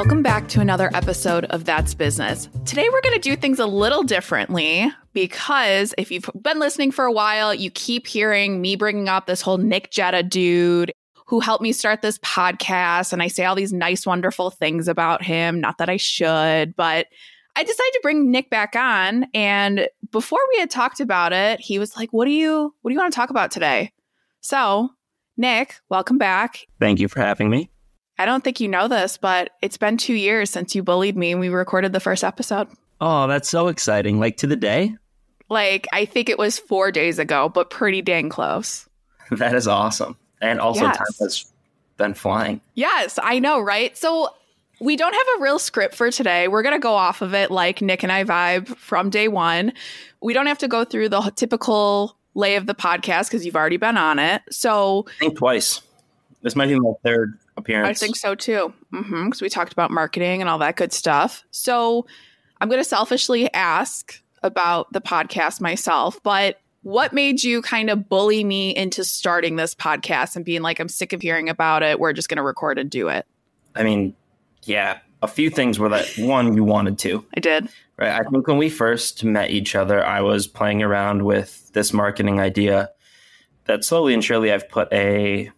Welcome back to another episode of That's Business. Today we're going to do things a little differently because if you've been listening for a while, you keep hearing me bringing up this whole Nick Gedda dude who helped me start this podcast. And I say all these nice, wonderful things about him. Not that I should, but I decided to bring Nick back on. And before we had talked about it, he was like, what do you want to talk about today? So Nick, welcome back. Thank you for having me. I don't think you know this, but it's been 2 years since you bullied me and we recorded the first episode. Oh, that's so exciting. Like to the day? Like, I think it was 4 days ago, but pretty dang close. That is awesome. And also Yes. time has been flying. Yes, I know, right? So we don't have a real script for today. We're going to go off of it like Nick and I vibe from day one. We don't have to go through the typical lay of the podcast because you've already been on it. So I think twice. This might be my third appearance. I think so too. Because we talked about marketing and all that good stuff. So I'm going to selfishly ask about the podcast myself, but what made you kind of bully me into starting this podcast and being like, I'm sick of hearing about it. We're just going to record and do it. I mean, yeah, a few things were that one, you wanted to. I did. Right. I think when we first met each other, I was playing around with this marketing idea that slowly and surely I've put a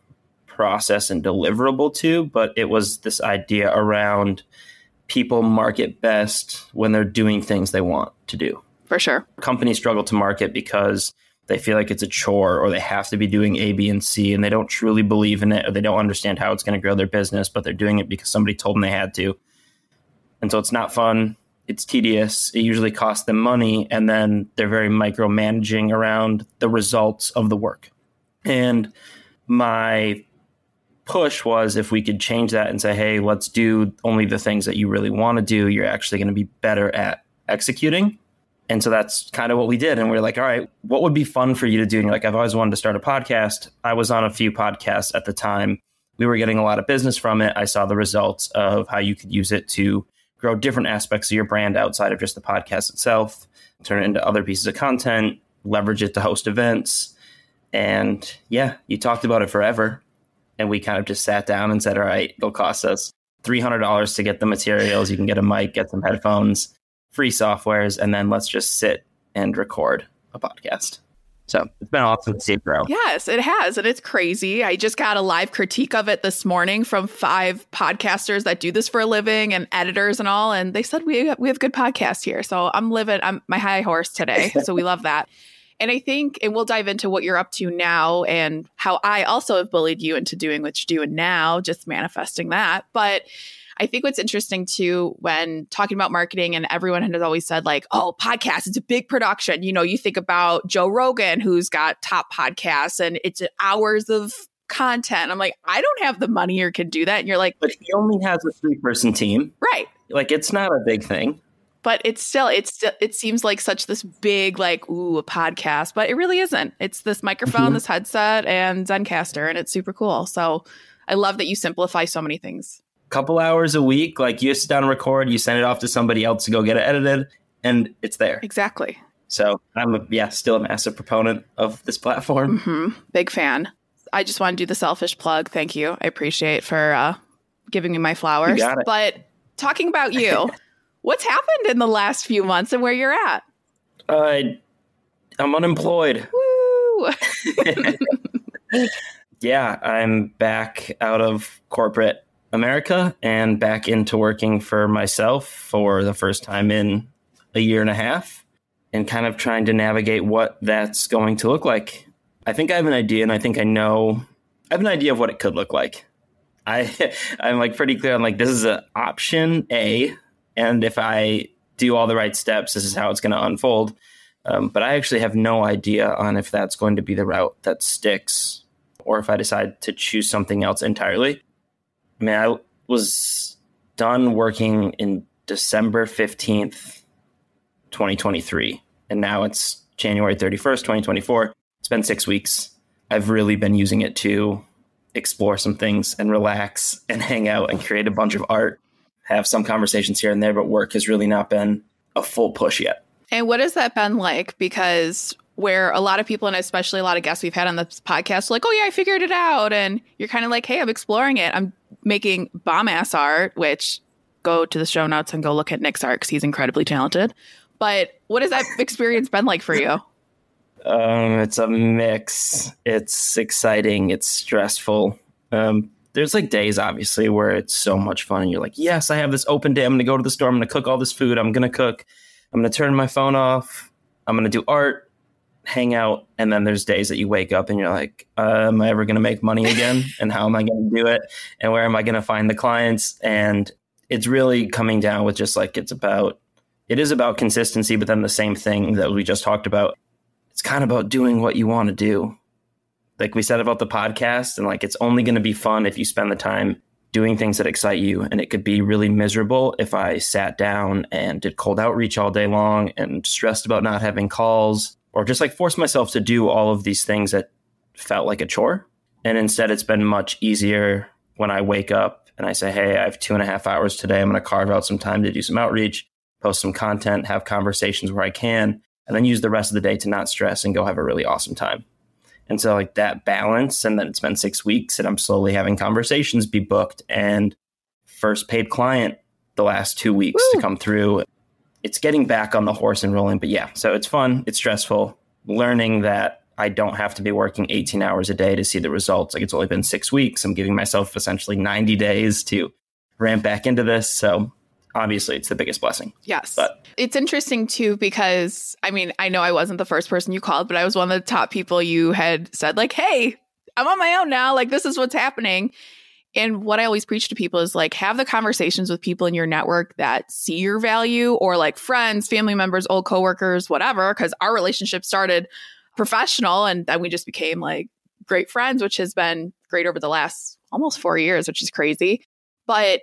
process and deliverable to, but it was this idea around people market best when they're doing things they want to do. For sure. Companies struggle to market because they feel like it's a chore or they have to be doing A, B, and C, and they don't truly believe in it or they don't understand how it's going to grow their business, but they're doing it because somebody told them they had to. And so it's not fun. It's tedious. It usually costs them money. And then they're very micromanaging around the results of the work. And my push was if we could change that and say, hey, let's do only the things that you really want to do, you're actually going to be better at executing. And so that's kind of what we did. And we were like, all right, what would be fun for you to do? And you're like, I've always wanted to start a podcast. I was on a few podcasts at the time. We were getting a lot of business from it. I saw the results of how you could use it to grow different aspects of your brand outside of just the podcast itself, turn it into other pieces of content, leverage it to host events. And yeah, you talked about it forever. And we kind of just sat down and said, all right, it'll cost us $300 to get the materials. You can get a mic, get some headphones, free softwares, and then let's just sit and record a podcast. So it's been awesome to see it grow. Yes, it has. And it's crazy. I just got a live critique of it this morning from 5 podcasters that do this for a living and editors and all. And they said, we have good podcasts here. So I'm my high horse today. So we love that. And I think, and we'll dive into what you're up to now and how I also have bullied you into doing what you're doing now, just manifesting that. But I think what's interesting too, when talking about marketing, and everyone has always said like, oh, podcast, it's a big production. You know, you think about Joe Rogan, who's got top podcasts and it's hours of content. I'm like, I don't have the money or can do that. And you're like, but he only has a 3-person team. Right. Like it's not a big thing. But it seems like such this big, like, ooh, a podcast, but it really isn't. It's this microphone, this headset, and Zencaster, and it's super cool. So I love that you simplify so many things. Couple hours a week, like you sit down and record, you send it off to somebody else to go get it edited, and it's there. Exactly. So I'm still a massive proponent of this platform. Big fan. I just want to do the selfish plug. Thank you. I appreciate for giving me my flowers. You got it. But talking about you. What's happened in the last few months and where you're at? I'm unemployed. Woo! Yeah, I'm back out of corporate America and back into working for myself for the first time in a year and a half and kind of trying to navigate what that's going to look like. I think I have an idea and I think I have an idea of what it could look like. I'm like pretty clear on like, this is an option A. And if I do all the right steps, this is how it's going to unfold. But I actually have no idea on if that's going to be the route that sticks or if I decide to choose something else entirely. I mean, I was done working in December 15th, 2023. And now it's January 31st, 2024. It's been 6 weeks. I've really been using it to explore some things and relax and hang out and create a bunch of art. Have some conversations here and there, but work has really not been a full push yet. And what has that been like? Because where a lot of people, and especially a lot of guests we've had on this podcast, are like, oh yeah, I figured it out. And you're kind of like, hey, I'm exploring it. I'm making bomb ass art, which go to the show notes and go look at Nick's art because he's incredibly talented. But what has that experience been like for you? It's a mix. It's exciting. It's stressful. There's like days, obviously, where it's so much fun and you're like, yes, I have this open day. I'm going to go to the store. I'm going to cook all this food. I'm going to cook. I'm going to turn my phone off. I'm going to do art, hang out. And then there's days that you wake up and you're like, am I ever going to make money again? And how am I going to do it? And where am I going to find the clients? And it's really coming down with just like, it is about consistency, but then the same thing that we just talked about. It's kind of about doing what you want to do. Like we said about the podcast, and like it's only going to be fun if you spend the time doing things that excite you. And it could be really miserable if I sat down and did cold outreach all day long and stressed about not having calls, or just like forced myself to do all of these things that felt like a chore. And instead, it's been much easier when I wake up and I say, hey, I have 2.5 hours today. I'm going to carve out some time to do some outreach, post some content, have conversations where I can, and then use the rest of the day to not stress and go have a really awesome time. And so like that balance, and then it's been 6 weeks and I'm slowly having conversations be booked, and first paid client the last 2 weeks to come through. It's getting back on the horse and rolling. But yeah, so it's fun. It's stressful. Learning that I don't have to be working 18 hours a day to see the results. Like it's only been 6 weeks. I'm giving myself essentially 90 days to ramp back into this. So obviously it's the biggest blessing. Yes. But it's interesting too, because I mean, I know I wasn't the first person you called, but I was one of the top people you had said like, hey, I'm on my own now. Like this is what's happening. And what I always preach to people is like, have the conversations with people in your network that see your value, or like friends, family members, old coworkers, whatever, because our relationship started professional and then we just became like great friends, which has been great over the last almost 4 years, which is crazy. But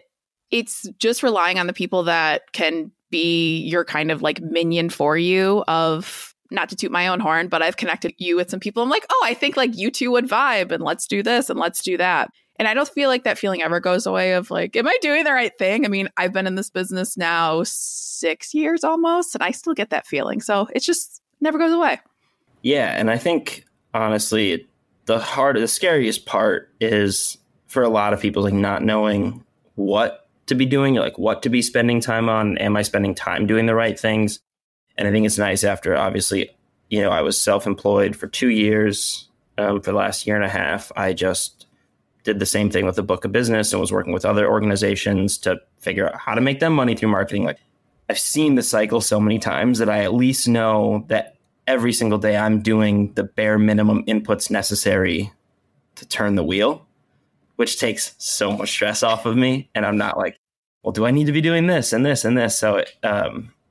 it's just relying on the people that can be your kind of like minion for you. Of, not to toot my own horn, but I've connected you with some people. I'm like, oh, I think like you two would vibe, and let's do this and let's do that. And I don't feel like that feeling ever goes away of like, am I doing the right thing? I mean, I've been in this business now 6 years almost, and I still get that feeling. So it's just never goes away. Yeah. And I think honestly, the scariest part is for a lot of people, like not knowing what to be doing, like what to be spending time on. Am I spending time doing the right things? And I think it's nice after, obviously, I was self-employed for 2 years. For the last 1.5 years, I just did the same thing with the book of business and was working with other organizations to figure out how to make them money through marketing. Like I've seen the cycle so many times that I at least know that every single day I'm doing the bare minimum inputs necessary to turn the wheel, which takes so much stress off of me. And I'm not like, well, do I need to be doing this and this and this? So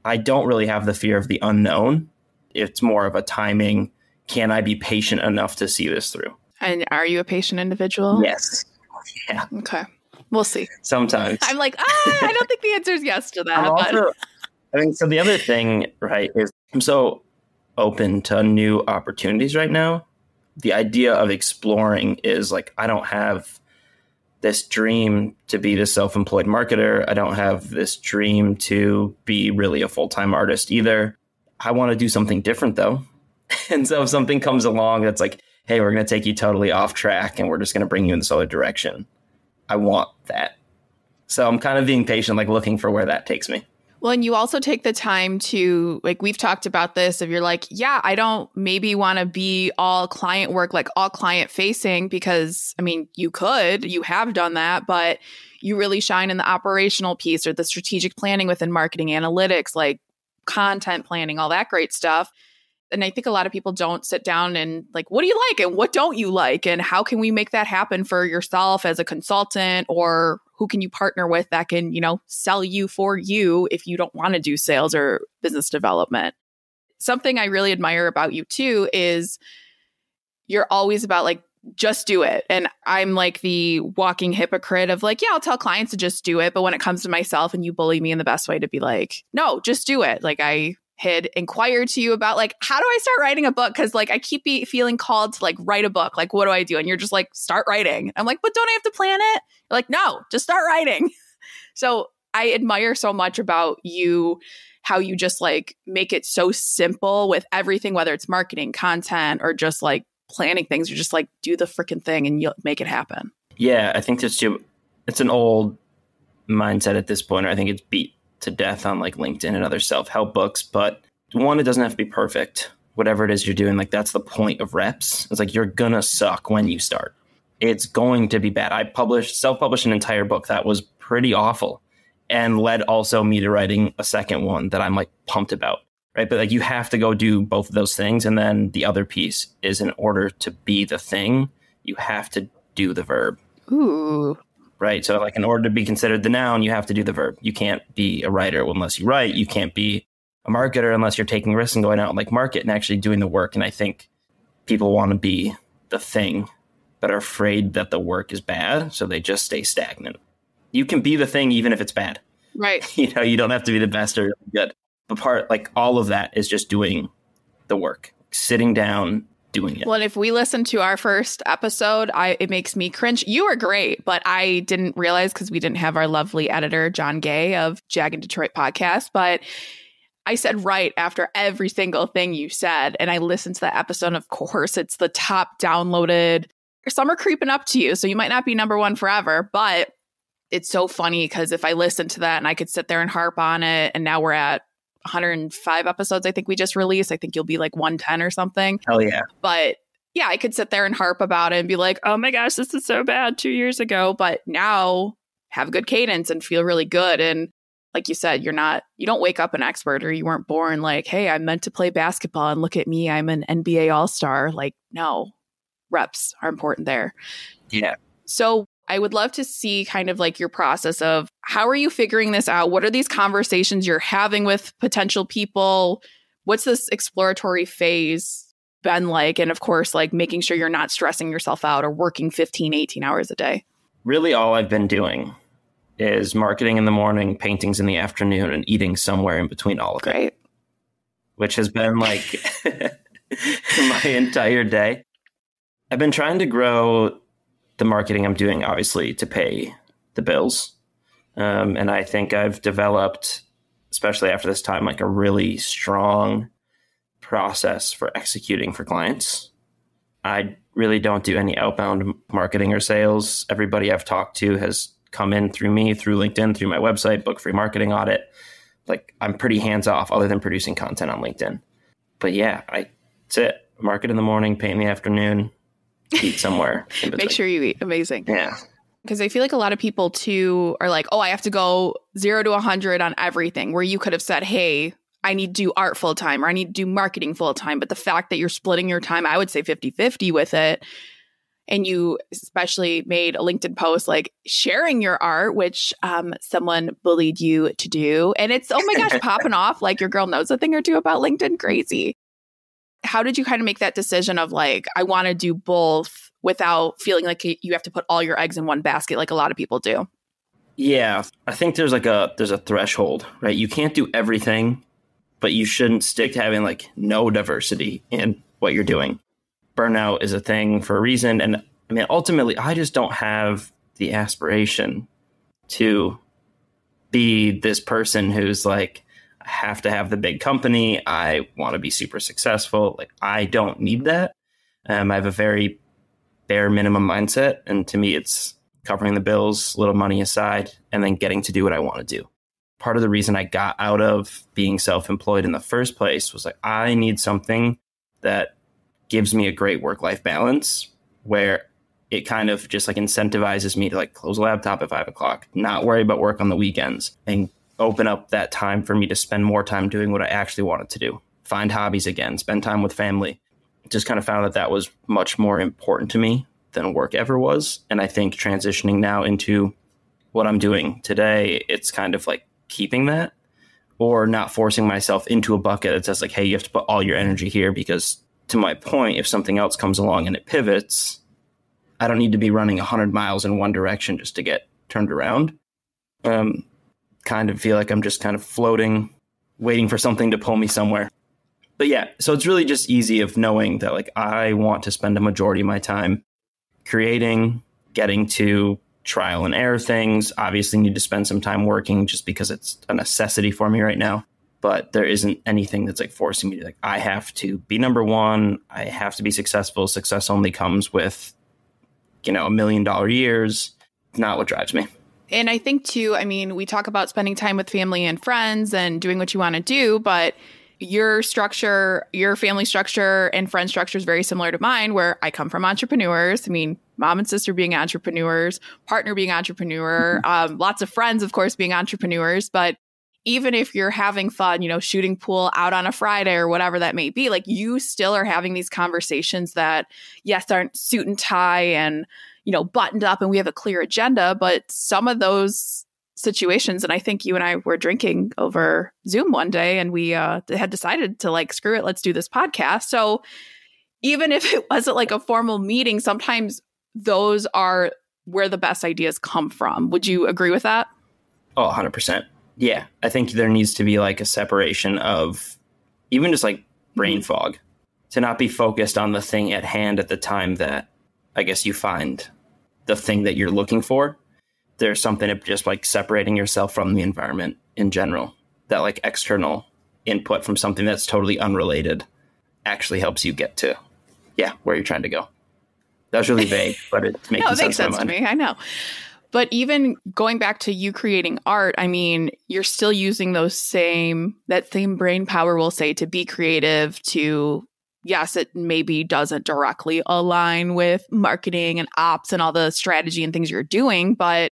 I don't really have the fear of the unknown. It's more of a timing. Can I be patient enough to see this through? And are you a patient individual? Yes. Yeah. Okay. We'll see. Sometimes. I'm like, I don't think the answer is yes to that. I think so. The other thing, right, is I'm so open to new opportunities right now. The idea of exploring is like, I don't have this dream to be this self-employed marketer. I don't have this dream to be really a full-time artist either. I want to do something different though. And so if something comes along that's like, hey, we're going to take you totally off track and we're just going to bring you in this other direction, I want that. So I'm kind of being patient, like looking for where that takes me. Well, and you also take the time to, like, we've talked about this, if you're like, yeah, I don't maybe want to be all client work, like all client facing, because I mean, you have done that, but you really shine in the operational piece or the strategic planning within marketing analytics, like content planning, all that great stuff. And I think a lot of people don't sit down and like, what do you like and what don't you like? And how can we make that happen for yourself as a consultant, or who can you partner with that can, sell you for you if you don't want to do sales or business development? Something I really admire about you too is you're always about like, just do it. And I'm like the walking hypocrite of like, yeah, I'll tell clients to just do it. But when it comes to myself and you bully me in the best way to be like, no, just do it. Like I had inquired to you about like, how do I start writing a book? Because like I keep feeling called to like write a book. Like, what do I do? And you're just like, start writing. I'm like, but don't I have to plan it? You're like, no, just start writing. So I admire so much about you, how you just like make it so simple with everything, whether it's marketing, content, or just like planning things. You're just like, do the freaking thing and you'll make it happen. Yeah, I think it's an old mindset at this point. I think it's beat to death on like LinkedIn and other self-help books. But one, it doesn't have to be perfect. Whatever it is you're doing, like that's the point of reps. It's like you're gonna suck when you start. It's going to be bad. I self-published an entire book that was pretty awful and led also me to writing a second one that I'm like pumped about. Right. But like you have to go do both of those things. And then the other piece is in order to be the thing, you have to do the verb. Ooh. Right. So like in order to be considered the noun, you have to do the verb. You can't be a writer unless you write. You can't be a marketer unless you're taking risks and going out and like market and actually doing the work. And I think people want to be the thing, but are afraid that the work is bad. So they just stay stagnant. You can be the thing even if it's bad. Right. You know, you don't have to be the best or good. But like all of that is just doing the work, sitting down, doing it. Well, and if we listen to our first episode, it makes me cringe. You were great, but I didn't realize because we didn't have our lovely editor, John Gay of Jag and Detroit podcast. But I said right after every single thing you said. And I listened to that episode. Of course, it's the top downloaded. Some are creeping up to you. So you might not be number one forever. But it's so funny because if I listened to that and I could sit there and harp on it, and now we're at 105 episodes, I think we just released. I think you'll be like 110 or something. Hell yeah. But yeah, I could sit there and harp about it and be like, oh my gosh, this is so bad 2 years ago. But now have a good cadence and feel really good. And like you said, you don't wake up an expert, or you weren't born like, hey, I'm meant to play basketball and look at me, I'm an NBA All-Star. Like, no, reps are important there. Yeah. So I would love to see kind of like your process of how are you figuring this out? What are these conversations you're having with potential people? What's this exploratory phase been like? And of course, like making sure you're not stressing yourself out or working 15, 18 hours a day. Really, all I've been doing is marketing in the morning, paintings in the afternoon, and eating somewhere in between all of it. Great. Which has been like my entire day. I've been trying to grow the marketing I'm doing, obviously, to pay the bills. And I think I've developed, especially after this time, like a really strong process for executing for clients. I really don't do any outbound marketing or sales. Everybody I've talked to has come in through me, through LinkedIn, through my website, book free marketing audit. Like I'm pretty hands off other than producing content on LinkedIn. But yeah, that's it. Market in the morning, paint in the afternoon, eat somewhere in between. Make sure you eat. Amazing. Yeah. Because I feel like a lot of people too are like, oh, I have to go 0 to 100 on everything, where you could have said, hey, I need to do art full time, or I need to do marketing full time. But the fact that you're splitting your time, I would say 50-50 with it. And you especially made a LinkedIn post like sharing your art, which someone bullied you to do. And it's, oh my gosh, popping off like your girl knows a thing or two about LinkedIn. Crazy. How did you kind of make that decision of like, I want to do both without feeling like you have to put all your eggs in one basket like a lot of people do? Yeah, I think there's a threshold, right? You can't do everything, but you shouldn't stick to having like no diversity in what you're doing. Burnout is a thing for a reason. And I mean, ultimately, I just don't have the aspiration to be this person who's like, I have to have the big company. I want to be super successful. Like, I don't need that. I have a very bare minimum mindset. And to me, it's covering the bills, little money aside, and then getting to do what I want to do. Part of the reason I got out of being self-employed in the first place was like, I need something that gives me a great work-life balance where it kind of just like incentivizes me to like close a laptop at 5 o'clock, not worry about work on the weekends, and open up that time for me to spend more time doing what I actually wanted to do. Find hobbies again, spend time with family. Just kind of found that that was much more important to me than work ever was. And I think transitioning now into what I'm doing today, it's kind of like keeping that or not forcing myself into a bucket that says like, hey, you have to put all your energy here, because to my point, if something else comes along and it pivots, I don't need to be running 100 miles in one direction just to get turned around. Kind of feel like I'm just kind of floating, waiting for something to pull me somewhere. But yeah, so it's really just easy of knowing that like I want to spend a majority of my time creating, getting to trial and error things. Obviously need to spend some time working just because it's a necessity for me right now. But there isn't anything that's like forcing me to like, I have to be number one. I have to be successful. Success only comes with, $1 million years. Not what drives me. And I think too, I mean, we talk about spending time with family and friends and doing what you want to do, but your structure, your family structure and friend structure is very similar to mine, where I come from entrepreneurs. I mean, mom and sister being entrepreneurs, partner being entrepreneur, lots of friends, of course, being entrepreneurs. But even if you're having fun, you know, shooting pool out on a Friday or whatever that may be, like you still are having these conversations that, yes, aren't suit and tie and, you know, buttoned up and we have a clear agenda. But some of those situations, and I think you and I were drinking over Zoom one day and we had decided to like, screw it, let's do this podcast. So even if it wasn't like a formal meeting, sometimes those are where the best ideas come from. Would you agree with that? Oh, 100%. Yeah, I think there needs to be like a separation of even just like brain fog, to not be focused on the thing at hand at the time that I guess you find the thing that you're looking for. There's something of just like separating yourself from the environment in general, that like external input from something that's totally unrelated actually helps you get to, where you're trying to go. That was really vague, but it's making it makes sense to me. I know. But even going back to you creating art, I mean, you're still using that same brain power, we'll say, to be creative, to, yes, it maybe doesn't directly align with marketing and ops and all the strategy and things you're doing. But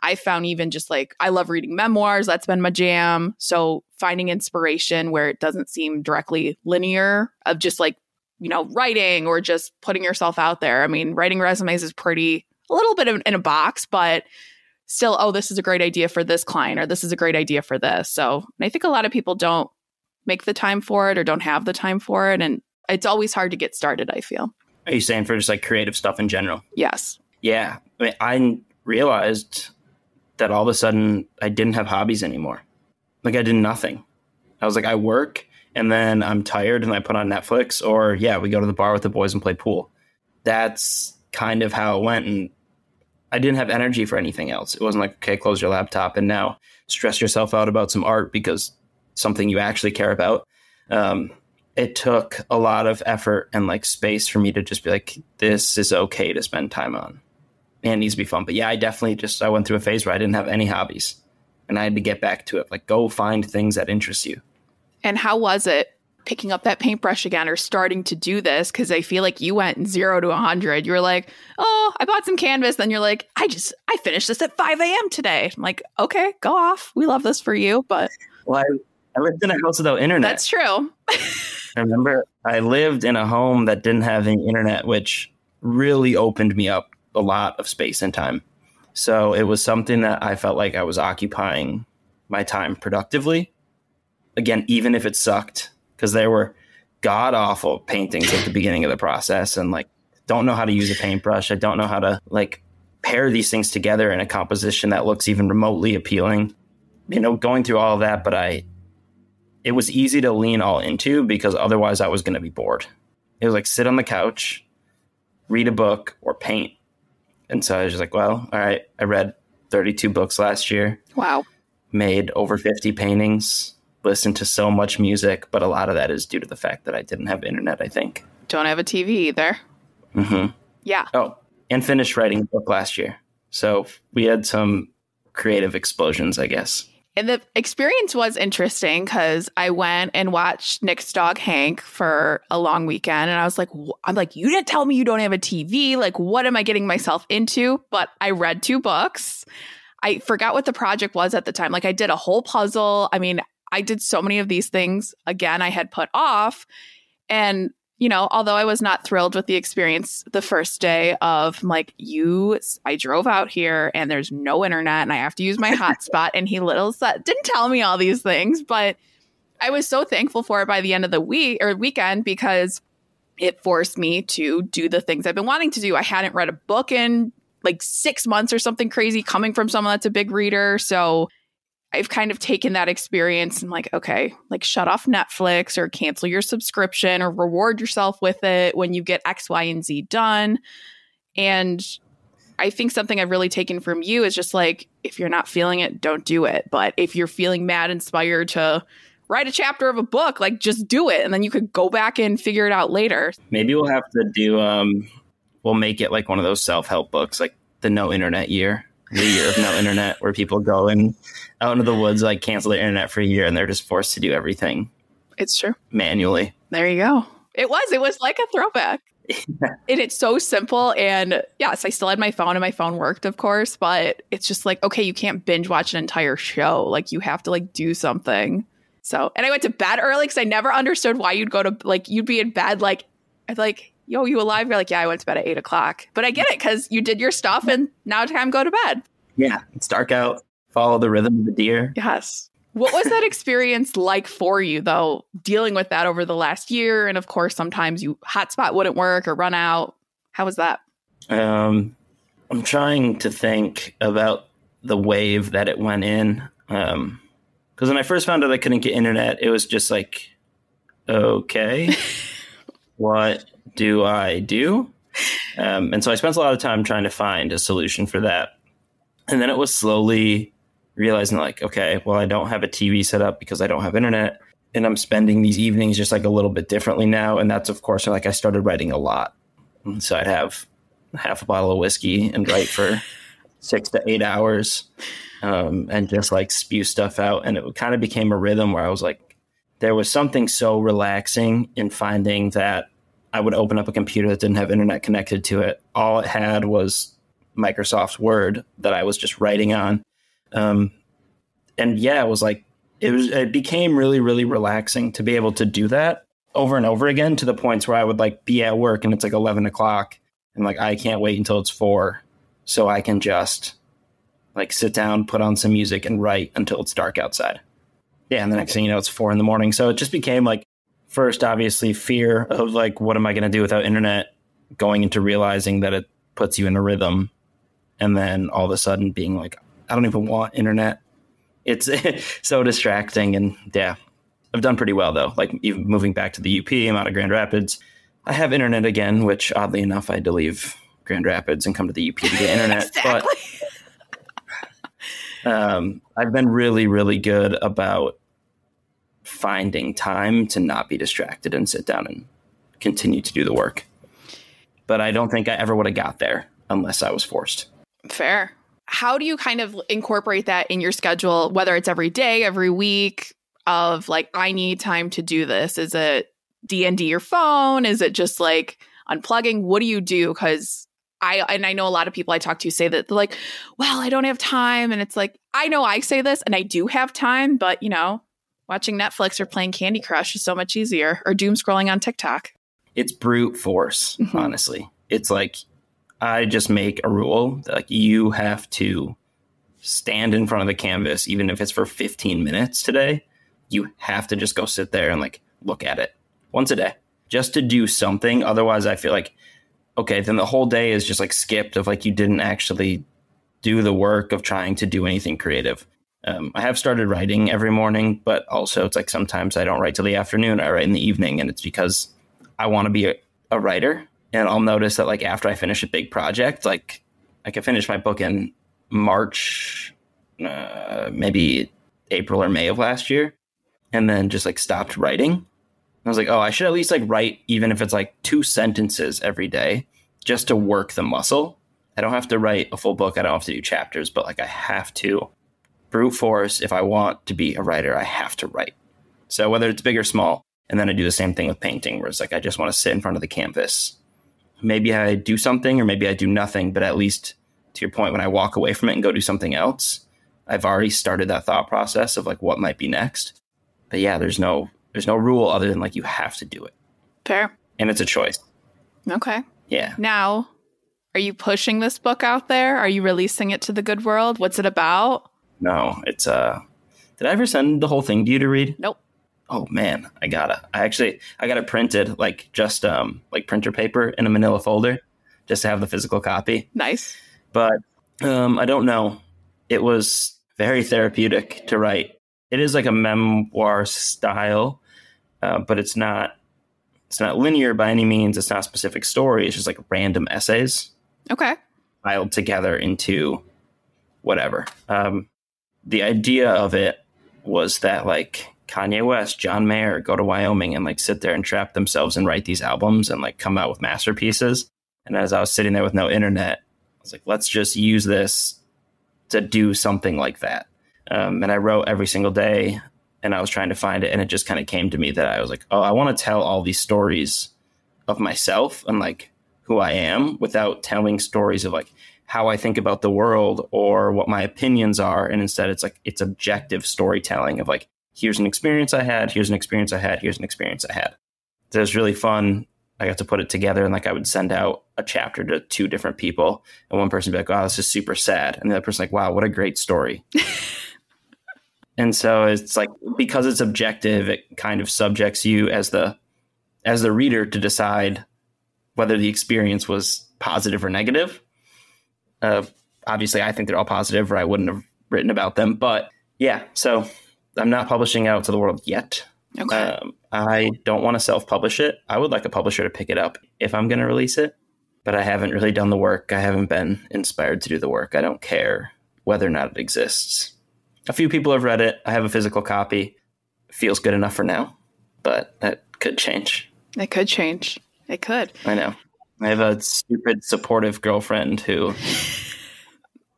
I found even just like, I love reading memoirs. That's been my jam. So finding inspiration where it doesn't seem directly linear of just like, you know, writing or just putting yourself out there. I mean, writing resumes is a little bit in a box, but still, oh, this is a great idea for this client, or this is a great idea for this. So I think a lot of people don't make the time for it or don't have the time for it. And it's always hard to get started, I feel. Are you saying for just like creative stuff in general? Yes. Yeah. I mean, I realized that all of a sudden I didn't have hobbies anymore. Like I did nothing. I was like, I work and then I'm tired and I put on Netflix, or we go to the bar with the boys and play pool. That's kind of how it went. And I didn't have energy for anything else. It wasn't like, okay, close your laptop and now stress yourself out about some art because something you actually care about. It took a lot of effort and like space for me to just be like, this is okay to spend time on. And it needs to be fun. But yeah, I went through a phase where I didn't have any hobbies and I had to get back to it. Like, go find things that interest you. And how was it picking up that paintbrush again or starting to do this? Because I feel like you went 0 to 100. You were like, oh, I bought some canvas. Then you're like, I finished this at 5 a.m. today. I'm like, okay, go off. We love this for you. But well, I lived in a house without internet. That's true. I remember I lived in a home that didn't have any internet, which really opened me up a lot of space and time. So it was something that I felt like I was occupying my time productively. Again, even if it sucked, because there were god awful paintings at the beginning of the process, and like, don't know how to use a paintbrush. I don't know how to like pair these things together in a composition that looks even remotely appealing. You know, going through all of that, but it was easy to lean all into because otherwise I was going to be bored. It was like sit on the couch, read a book, or paint. And so I was just like, well, all right, I read 32 books last year. Wow. Made over 50 paintings, listened to so much music, but a lot of that is due to the fact that I didn't have internet, I think. Don't have a TV either. Mm-hmm. Yeah. Oh, and finished writing a book last year. So we had some creative explosions, I guess. And the experience was interesting because I went and watched Nick's dog Hank for a long weekend. And I was like, you didn't tell me you don't have a TV. Like, what am I getting myself into? But I read 2 books. I forgot what the project was at the time. Like, I did a whole puzzle. I mean, I did so many of these things, again, I had put off. And, you know, although I was not thrilled with the experience the first day of like, I drove out here and there's no internet and I have to use my hotspot. And he didn't tell me all these things, but I was so thankful for it by the end of the weekend because it forced me to do the things I've been wanting to do. I hadn't read a book in like 6 months or something crazy, coming from someone that's a big reader. So I've kind of taken that experience and like, okay, like shut off Netflix or cancel your subscription or reward yourself with it when you get X, Y, and Z done. And I think something I've really taken from you is just like, if you're not feeling it, don't do it. But if you're feeling mad, inspired to write a chapter of a book, like just do it. And then you could go back and figure it out later. Maybe we'll have to do, we'll make it like one of those self-help books, like the no internet year. the year of no internet, where people go out into the woods, like cancel their internet for a year, and they're just forced to do everything. It's true. Manually. There you go. It was like a throwback. And it's so simple. And yes, I still had my phone and my phone worked, of course, but it's just like, okay, you can't binge watch an entire show. Like you have to like do something. So, and I went to bed early because I never understood why you'd go to like, you'd be in bed like, I'd like, yo, you alive? You're like, yeah, I went to bed at 8:00. But I get it because you did your stuff and now it's time to go to bed. Yeah, it's dark out. Follow the rhythm of the deer. Yes. What was that experience like for you, though, dealing with that over the last year? And of course, sometimes hotspot wouldn't work or run out. How was that? I'm trying to think about the wave that it went in. Because when I first found out I couldn't get internet, it was just like, okay, what do I do? And so I spent a lot of time trying to find a solution for that. And then it was slowly realizing like, okay, well, I don't have a TV set up because I don't have internet. And I'm spending these evenings just like a little bit differently now. And that's, of course, like I started writing a lot. And so I'd have half a bottle of whiskey and write for 6 to 8 hours and just like spew stuff out. And it kind of became a rhythm where I was like, there was something so relaxing in finding that I would open up a computer that didn't have internet connected to it. All it had was Microsoft Word that I was just writing on. And yeah, it was like, it became really, really relaxing to be able to do that over and over again, to the points where I would like be at work and it's like 11:00 and like, I can't wait until it's 4 so I can just like sit down, put on some music and write until it's dark outside. Yeah. And the next thing you know, it's 4 a.m. So it just became like, first, obviously fear of like, what am I going to do without internet, going into realizing that it puts you in a rhythm. And then all of a sudden being like, I don't even want internet. It's so distracting. And yeah, I've done pretty well, though. Like even moving back to the UP, I'm out of Grand Rapids. I have internet again, which oddly enough, I had to leave Grand Rapids and come to the UP to get internet. Exactly. But I've been really, really good about finding time to not be distracted and sit down and continue to do the work. But I don't think I ever would have got there unless I was forced. Fair. How do you kind of incorporate that in your schedule, whether it's every day, every week, of like, I need time to do this? Is it D&D your phone? Is it just like unplugging? What do you do? Because I know a lot of people I talk to say that they're like, well, I don't have time. And it's like, I know I say this and I do have time, but you know, watching Netflix or playing Candy Crush is so much easier, or doom scrolling on TikTok. It's brute force, honestly. It's like, I just make a rule that like you have to stand in front of the canvas, even if it's for 15 minutes today. You have to just go sit there and like look at it once a day just to do something. Otherwise, I feel like, okay, then the whole day is just like skipped of like you didn't actually do the work of trying to do anything creative. I have started writing every morning, but also it's like sometimes I don't write till the afternoon. I write in the evening, and it's because I want to be a writer. And I'll notice that like after I finish a big project, like I can finish my book in March, maybe April or May of last year, and then just like stopped writing. I was like, oh, I should at least like write, even if it's like 2 sentences every day, just to work the muscle. I don't have to write a full book. I don't have to do chapters, but like I have to brute force. If I want to be a writer, I have to write. So whether it's big or small. And then I do the same thing with painting, where it's like I just want to sit in front of the canvas. Maybe I do something or maybe I do nothing, but at least to your point, when I walk away from it and go do something else, I've already started that thought process of like what might be next. But yeah, there's no rule other than like you have to do it. Fair. And it's a choice. Okay. Yeah. Now, are you pushing this book out there? Are you releasing it to the good world? What's it about? No, it's did I ever send the whole thing to you to read? Nope. Oh man, I got it printed, like just like printer paper in a manila folder just to have the physical copy. Nice. But I don't know. It was very therapeutic to write. It is like a memoir style, but it's not linear by any means. It's not a specific story. It's just like random essays. Okay. Piled together into whatever. The idea of it was that like Kanye West, John Mayer go to Wyoming and like sit there and trap themselves and write these albums and like come out with masterpieces. And as I was sitting there with no internet, I was like, let's just use this to do something like that. And I wrote every single day, and I was trying to find it. And it just kind of came to me that I was like, oh, I want to tell all these stories of myself and like who I am without telling stories of like how I think about the world or what my opinions are. And instead it's like, it's objective storytelling of like, here's an experience I had, here's an experience I had, here's an experience I had. So it was really fun. I got to put it together, and like I would send out a chapter to 2 different people, and one person would be like, wow, this is super sad. And the other person like, wow, what a great story. And so it's like, because it's objective, it kind of subjects you as the reader to decide whether the experience was positive or negative. Obviously, I think they're all positive, or I wouldn't have written about them. But yeah, so I'm not publishing out to the world yet. Okay. I don't want to self-publish it. I would like a publisher to pick it up if I'm going to release it, but I haven't really done the work. I haven't been inspired to do the work. I don't care whether or not it exists. A few people have read it. I have a physical copy. Feels good enough for now, but that could change. It could change. It could. I know. I have a stupid, supportive girlfriend who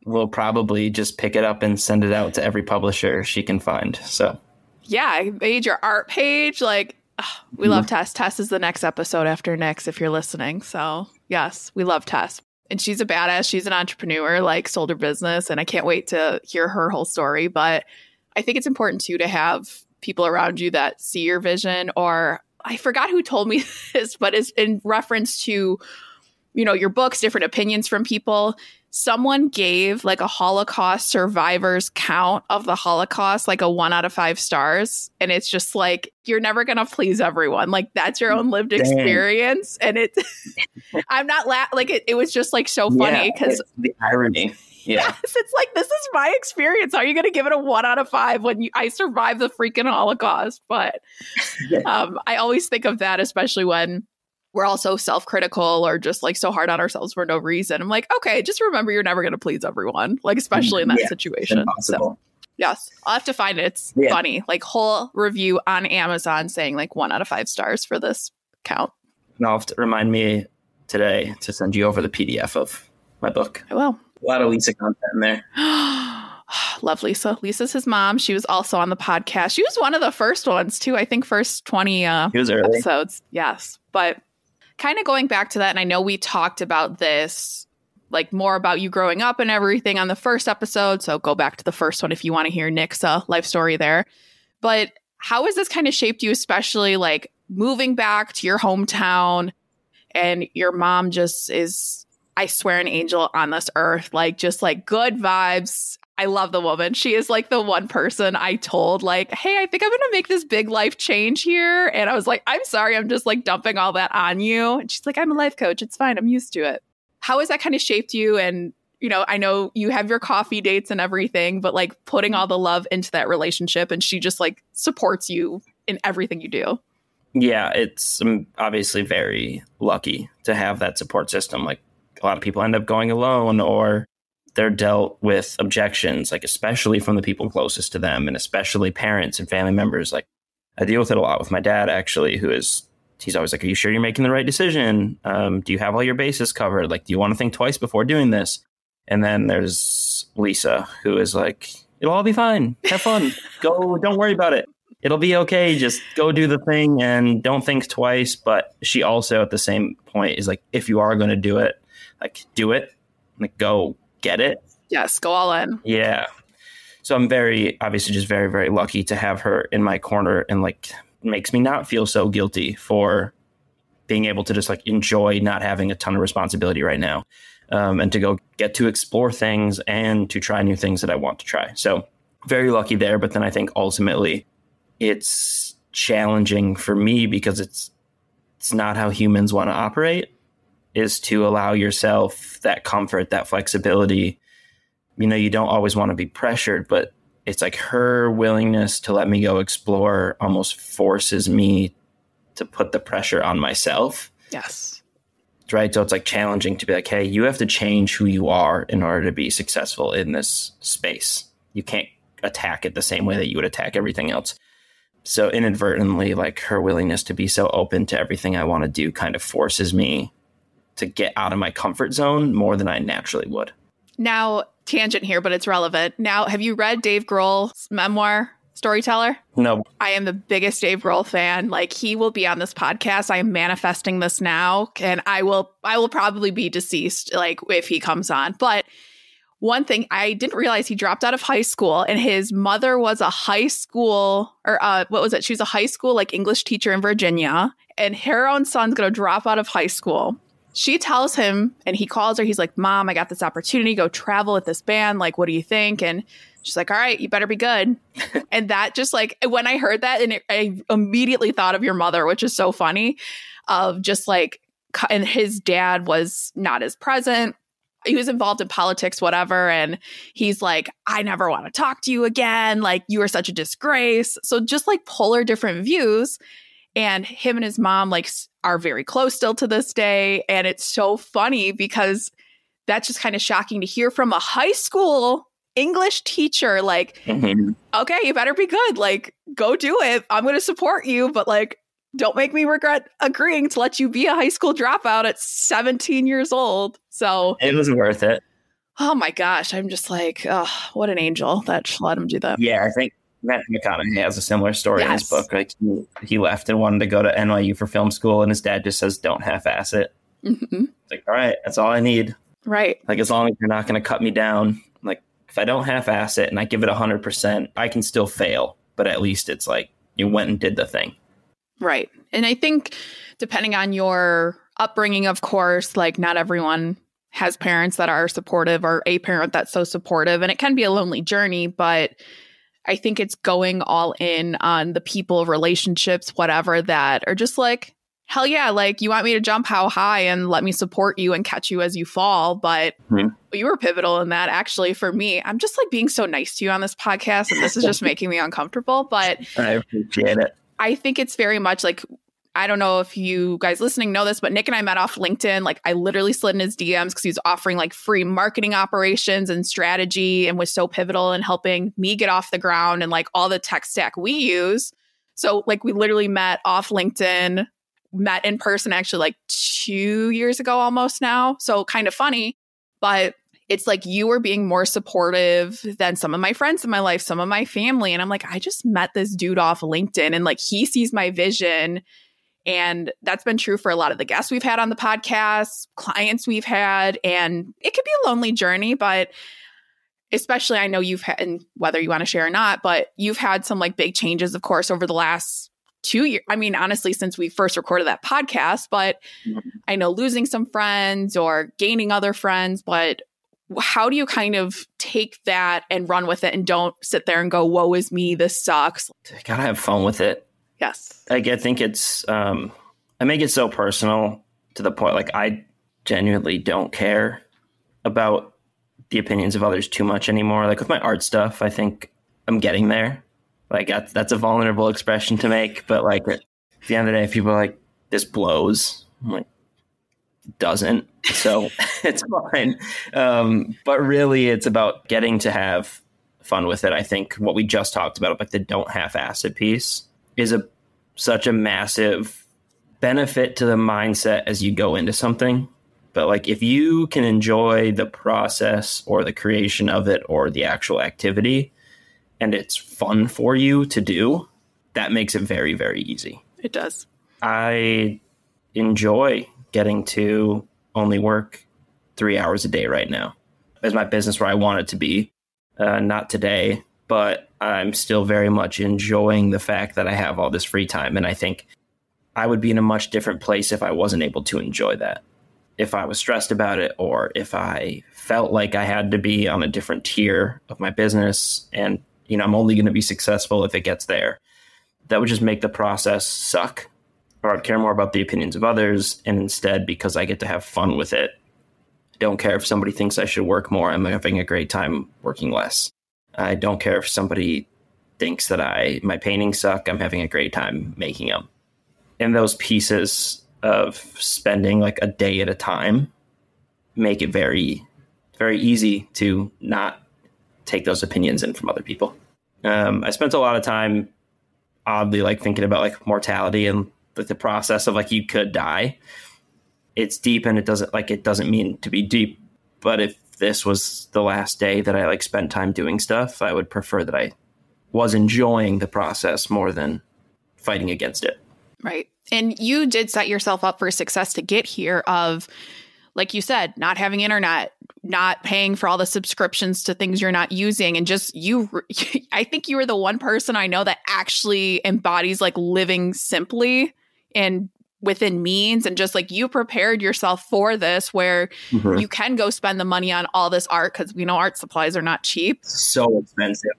will probably just pick it up and send it out to every publisher she can find. So, yeah, I made your art page. Like, we love Tess. Tess is the next episode after Nick's, if you're listening. So, yes, we love Tess. And she's a badass. She's an entrepreneur, like sold her business. And I can't wait to hear her whole story. But I think it's important, too, to have people around you that see your vision. Or I forgot who told me this, but it's in reference to, you know, your books, different opinions from people. Someone gave like a Holocaust survivors count of the Holocaust, like a 1 out of 5 stars. And it's just like, you're never going to please everyone. Like, that's your own lived experience. And it, I'm not like it was just like so funny because the irony. Yeah. Yes, it's like, this is my experience. How are you going to give it a 1 out of 5 when I survived the freaking Holocaust? But I always think of that, especially when we're all so self-critical or just like so hard on ourselves for no reason. I'm like, okay, just remember you're never going to please everyone, like especially in that situation. So yes, I'll have to find it. It's funny, like whole review on Amazon saying like 1 out of 5 stars for this count. Now I'll have to remind me today to send you over the PDF of my book. I will. A lot of Lisa content in there. Love Lisa. Lisa's his mom. She was also on the podcast. She was one of the first ones too. I think first 20 episodes. Yes. But kind of going back to that, and I know we talked about this, like more about you growing up and everything on the first episode. So go back to the first one if you want to hear Nick's life story there. But how has this kind of shaped you, especially like moving back to your hometown, and your mom just is, I swear, an angel on this earth, like just like good vibes. I love the woman. She is like the one person I told like, hey, I think I'm going to make this big life change here. And I was like, I'm sorry, I'm just like dumping all that on you. And she's like, I'm a life coach. It's fine. I'm used to it. How has that kind of shaped you? And, you know, I know you have your coffee dates and everything, but like putting all the love into that relationship, and she just like supports you in everything you do. Yeah, I'm obviously very lucky to have that support system. Like a lot of people end up going alone, or they're dealt with objections, like especially from the people closest to them, and especially parents and family members. Like I deal with it a lot with my dad, actually, he's always like, are you sure you're making the right decision? Do you have all your bases covered? Like, do you want to think twice before doing this? And then there's Lisa, who is like, it'll all be fine. Have fun. Go. Don't worry about it. It'll be okay. Just go do the thing and don't think twice. But she also at the same point is like, if you are going to do it, like do it, like go get it. Yes, go all in. Yeah. So I'm obviously just very, very lucky to have her in my corner, and like makes me not feel so guilty for being able to just like enjoy not having a ton of responsibility right now, and to go get to explore things and to try new things that I want to try. So very lucky there. But then I think ultimately it's challenging for me because it's not how humans want to operate, is to allow yourself that comfort, that flexibility. You know, you don't always want to be pressured, but it's like her willingness to let me go explore almost forces me to put the pressure on myself. Yes. Right. So it's like challenging to be like, hey, you have to change who you are in order to be successful in this space. You can't attack it the same way that you would attack everything else. So inadvertently, like her willingness to be so open to everything I want to do kind of forces me to get out of my comfort zone more than I naturally would. Now, tangent here, but it's relevant. Now, have you read Dave Grohl's memoir, Storyteller? No. I am the biggest Dave Grohl fan. Like, he will be on this podcast. I am manifesting this now, and I will probably be deceased, like, if he comes on. But one thing, I didn't realize he dropped out of high school, and his mother was a high school, or what was it? She was a high school, like, English teacher in Virginia, and her own son's going to drop out of high school. She tells him, and he calls her. He's like, Mom, I got this opportunity. Go travel with this band. Like, what do you think? And she's like, all right, you better be good. And that just like, when I heard that, and I immediately thought of your mother, which is so funny, of just like, and his dad was not as present. He was involved in politics, whatever. And he's like, I never want to talk to you again. Like, you are such a disgrace. So just like polar different views. And him and his mom like are very close still to this day. And it's so funny because that's just kind of shocking to hear from a high school English teacher. Like, okay, you better be good. Like, go do it. I'm going to support you. But like, don't make me regret agreeing to let you be a high school dropout at 17 years old. So it was worth it. Oh my gosh. I'm just like, oh, what an angel that let him do that. Yeah, I think Matthew McConaughey has a similar story in his book. Like he left and wanted to go to NYU for film school, and his dad just says, "Don't half-ass it." It's like, all right, that's all I need. Right. Like, as long as you're not going to cut me down. Like, if I don't half-ass it and I give it 100%, I can still fail. But at least it's like you went and did the thing. Right. And I think depending on your upbringing, of course, like not everyone has parents that are supportive or a parent that's so supportive. And it can be a lonely journey, but I think it's going all in on the people, relationships, whatever, that are just like, hell yeah, like you want me to jump how high and let me support you and catch you as you fall. But you were pivotal in that, actually, for me. I'm just like being so nice to you on this podcast, and this is just making me uncomfortable. But I appreciate it. I think it's very much like, I don't know if you guys listening know this, but Nick and I met off LinkedIn. Like, I literally slid in his DMs because he was offering like free marketing operations and strategy, and was so pivotal in helping me get off the ground and like all the tech stack we use. So like we literally met off LinkedIn, met in person actually like 2 years ago almost now. So kind of funny, but it's like you were being more supportive than some of my friends in my life, some of my family. And I'm like, I just met this dude off LinkedIn, and like he sees my vision. And that's been true for a lot of the guests we've had on the podcast, clients we've had. And it could be a lonely journey, but especially I know you've had, and whether you want to share or not, but you've had some like big changes, of course, over the last 2 years. I mean, honestly, since we first recorded that podcast, but I know losing some friends or gaining other friends. But how do you kind of take that and run with it and don't sit there and go, woe is me, this sucks? You gotta have fun with it. Yes. I think it's, I make it so personal to the point, like I genuinely don't care about the opinions of others too much anymore. Like with my art stuff, I think I'm getting there. Like that's a vulnerable expression to make, but like at the end of the day, if people are like, this blows, I'm like, it doesn't. So it's fine. But really it's about getting to have fun with it. I think what we just talked about, like the don't half-ass it piece, is such a massive benefit to the mindset as you go into something. But like if you can enjoy the process or the creation of it or the actual activity, and it's fun for you to do, that makes it very, very easy. It does. I enjoy getting to only work 3 hours a day right now. As my business where I want it to be. Not today, but I'm still very much enjoying the fact that I have all this free time. And I think I would be in a much different place if I wasn't able to enjoy that. If I was stressed about it, or if I felt like I had to be on a different tier of my business and, you know, I'm only going to be successful if it gets there, that would just make the process suck. Or I'd care more about the opinions of others. And instead, because I get to have fun with it, I don't care if somebody thinks I should work more. I'm having a great time working less. I don't care if somebody thinks that my paintings suck. I'm having a great time making them. And those pieces of spending like a day at a time make it very, very easy to not take those opinions in from other people. I spent a lot of time oddly like thinking about like mortality and like the process of like you could die. It's deep, and it doesn't mean to be deep. But if this was the last day that I like spent time doing stuff, I would prefer that I was enjoying the process more than fighting against it. Right. And you did set yourself up for success to get here of, like you said, not having internet, not paying for all the subscriptions to things you're not using. And just I think you were the one person I know that actually embodies like living simply and within means. And just like you prepared yourself for this where you can go spend the money on all this art because we know art supplies are not cheap. So expensive.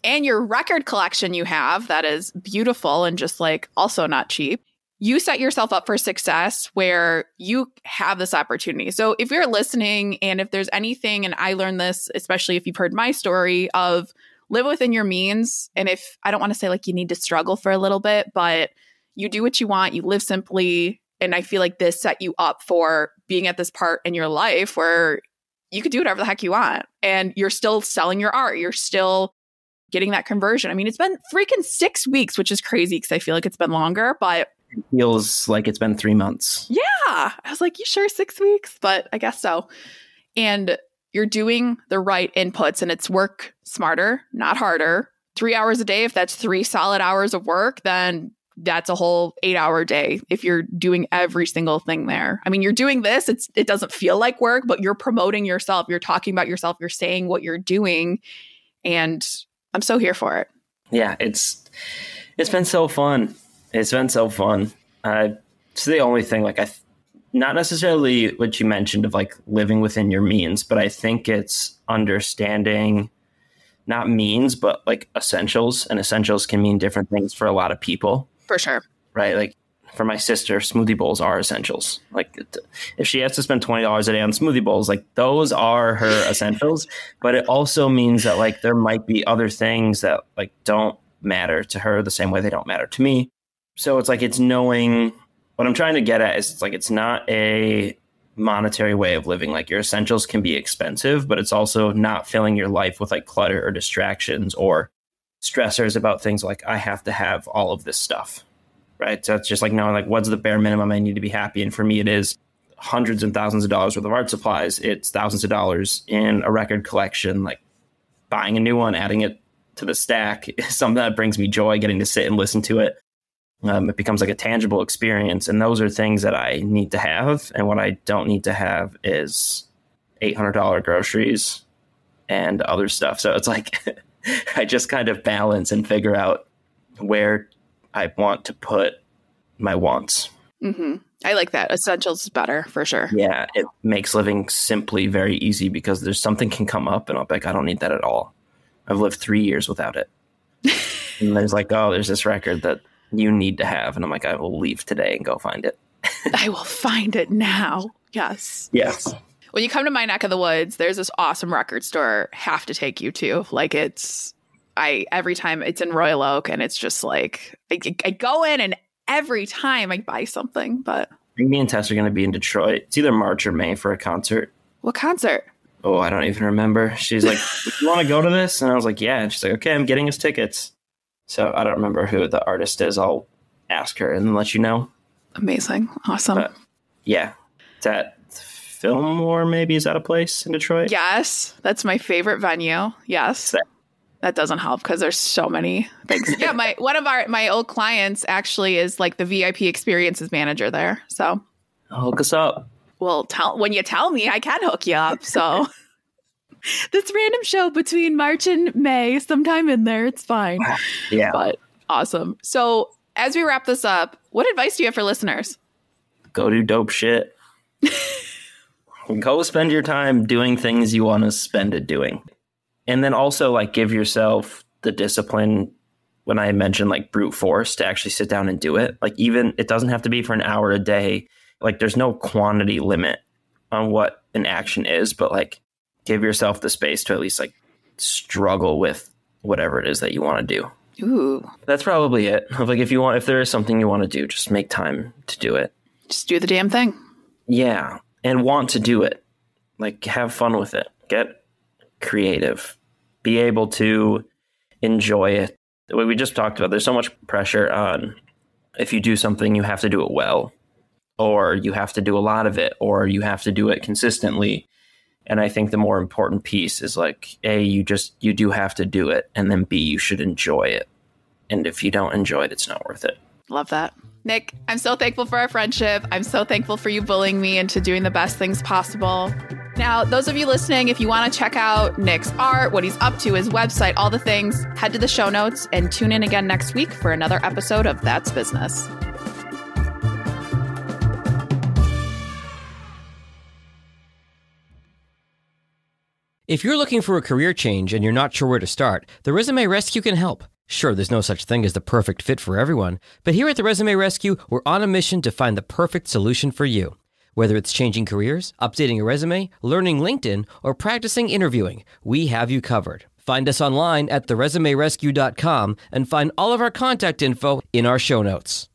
And your record collection you have that is beautiful and just like also not cheap. You set yourself up for success where you have this opportunity. So if you're listening and if there's anything, and I learned this, especially if you've heard my story of live within your means. And if I don't want to say like you need to struggle for a little bit, but you do what you want, you live simply. And I feel like this set you up for being at this part in your life where you could do whatever the heck you want. And you're still selling your art. You're still getting that conversion. I mean, it's been freaking 6 weeks, which is crazy because I feel like it's been longer, but it feels like it's been 3 months. Yeah. I was like, you sure 6 weeks? But I guess so. And you're doing the right inputs and it's work smarter, not harder. 3 hours a day. If that's 3 solid hours of work, then that's a whole 8-hour day if you're doing every single thing there. I mean, you're doing this. It doesn't feel like work, but you're promoting yourself. You're talking about yourself. You're saying what you're doing. And I'm so here for it. Yeah, it's been so fun. It's been so fun. It's the only thing, like, not necessarily what you mentioned of like living within your means, but I think it's understanding not means, but like essentials. And essentials can mean different things for a lot of people. For sure. Right. Like for my sister, smoothie bowls are essentials. Like if she has to spend $20 a day on smoothie bowls, like those are her essentials. But it also means that like there might be other things that like don't matter to her the same way they don't matter to me. So it's like, it's knowing what I'm trying to get at is it's like, it's not a monetary way of living. Like your essentials can be expensive, but it's also not filling your life with like clutter or distractions or stressors about things like I have to have all of this stuff. Right. So it's just like knowing like what's the bare minimum I need to be happy. And for me, it is hundreds and thousands of dollars worth of art supplies. It's thousands of dollars in a record collection, like buying a new one, adding it to the stack is something that brings me joy, getting to sit and listen to it. It becomes like a tangible experience. And those are things that I need to have. And what I don't need to have is $800 groceries and other stuff. So it's like I just kind of balance and figure out where I want to put my wants. Mm-hmm. I like that. Essentials is better for sure. Yeah. It makes living simply very easy because there's something can come up and I'll be like, I don't need that at all. I've lived 3 years without it. And there's like, oh, there's this record that you need to have. And I'm like, I will leave today and go find it. I will find it now. Yes. Yes. When you come to my neck of the woods, there's this awesome record store. Have to take you to. Like every time it's in Royal Oak and it's just like, I go in and every time I buy something, but. Me and Tess are going to be in Detroit. It's either March or May for a concert. What concert? Oh, I don't even remember. She's like, you want to go to this? And I was like, yeah. And she's like, okay, I'm getting us tickets. So I don't remember who the artist is. I'll ask her and then let you know. Amazing. Awesome. But yeah. It's at Fillmore, maybe. Is that a place in Detroit? Yes. That's my favorite venue. Yes. That doesn't help because there's so many things. Yeah. One of my old clients actually is like the VIP experiences manager there. So hook us up. Well, when you tell me, I can hook you up. So this random show between March and May, sometime in there, it's fine. Yeah. But awesome. So as we wrap this up, what advice do you have for listeners? Go do dope shit. Go spend your time doing things you want to spend it doing. And then also like give yourself the discipline when I mentioned like brute force to actually sit down and do it. Like even it doesn't have to be for an hour a day. Like there's no quantity limit on what an action is, but like give yourself the space to at least like struggle with whatever it is that you want to do. Ooh. That's probably it. Like if there is something you want to do, just make time to do it. Just do the damn thing. Yeah. And want to do it. Like have fun with it. Get creative. Be able to enjoy it. The way we just talked about, there's so much pressure on if you do something, you have to do it well, or you have to do a lot of it, or you have to do it consistently. And I think the more important piece is like, A, you do have to do it. And then B, you should enjoy it. And if you don't enjoy it, it's not worth it. Love that. Nick, I'm so thankful for our friendship. I'm so thankful for you bullying me into doing the best things possible. Now, those of you listening, if you want to check out Nick's art, what he's up to, his website, all the things, head to the show notes and tune in again next week for another episode of That's Business. If you're looking for a career change and you're not sure where to start, the Resume Rescue can help. Sure, there's no such thing as the perfect fit for everyone, but here at the Resume Rescue, we're on a mission to find the perfect solution for you. Whether it's changing careers, updating a resume, learning LinkedIn, or practicing interviewing, we have you covered. Find us online at theresumerescue.com and find all of our contact info in our show notes.